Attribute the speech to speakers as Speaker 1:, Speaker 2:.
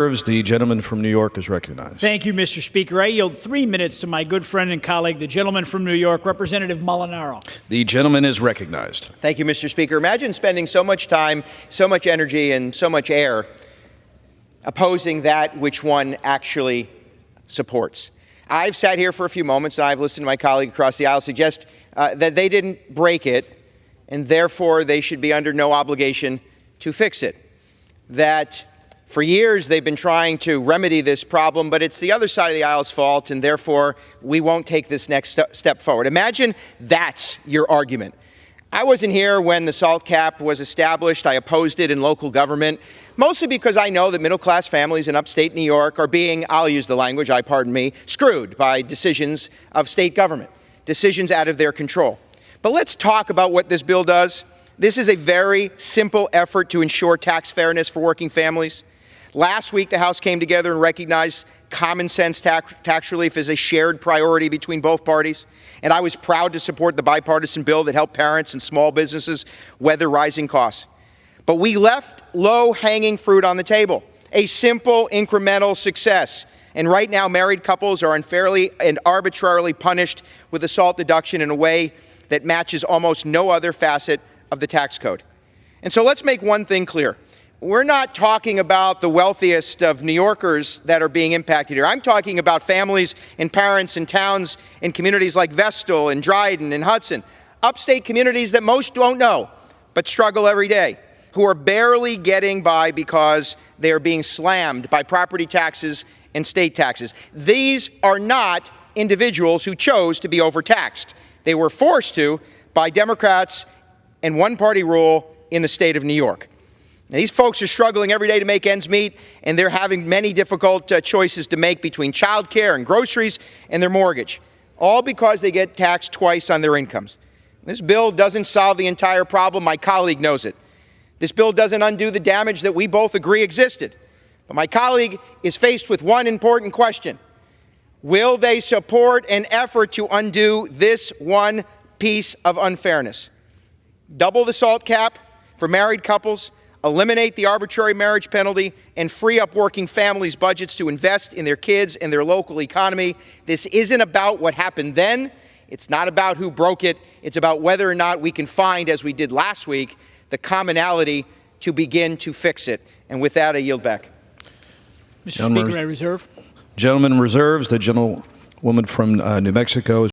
Speaker 1: The gentleman from New York is recognized.
Speaker 2: Thank you, Mr. Speaker. I yield 3 minutes to my good friend and colleague, the gentleman from New York, Representative Molinaro.
Speaker 1: The gentleman is recognized.
Speaker 3: Thank you, Mr. Speaker. Imagine spending so much time, so much energy, and so much air opposing that which one actually supports. I've sat here for a few moments, and I've listened to my colleague across the aisle suggest that they didn't break it, and therefore they should be under no obligation to fix it. That for years, they've been trying to remedy this problem, but it's the other side of the aisle's fault, and therefore we won't take this next step forward. Imagine that's your argument. I wasn't here when the SALT cap was established. I opposed it in local government, mostly because I know that middle-class families in upstate New York are being, I'll use the language, pardon me, screwed by decisions of state government, decisions out of their control. But let's talk about what this bill does. This is a very simple effort to ensure tax fairness for working families. Last week, the House came together and recognized common sense tax relief as a shared priority between both parties. And I was proud to support the bipartisan bill that helped parents and small businesses weather rising costs. But we left low-hanging fruit on the table, a simple incremental success. And right now, married couples are unfairly and arbitrarily punished with a SALT deduction in a way that matches almost no other facet of the tax code. And so let's make one thing clear. We're not talking about the wealthiest of New Yorkers that are being impacted here. I'm talking about families and parents in towns and communities like Vestal and Dryden and Hudson, upstate communities that most don't know but struggle every day, who are barely getting by because they are being slammed by property taxes and state taxes. These are not individuals who chose to be overtaxed. They were forced to by Democrats and one-party rule in the state of New York. Now, these folks are struggling every day to make ends meet, and they're having many difficult choices to make between childcare and groceries and their mortgage, all because they get taxed twice on their incomes. This bill doesn't solve the entire problem. My colleague knows it. This bill doesn't undo the damage that we both agree existed. But my colleague is faced with one important question. Will they support an effort to undo this one piece of unfairness? Double the SALT cap for married couples, eliminate the arbitrary marriage penalty, and free up working families' budgets to invest in their kids and their local economy. This isn't about what happened then. It's not about who broke it. It's about whether or not we can find, as we did last week, the commonality to begin to fix it. And with that, I yield back.
Speaker 2: Mr. Speaker, I reserve.
Speaker 1: Gentleman reserves. The gentlewoman from New Mexico is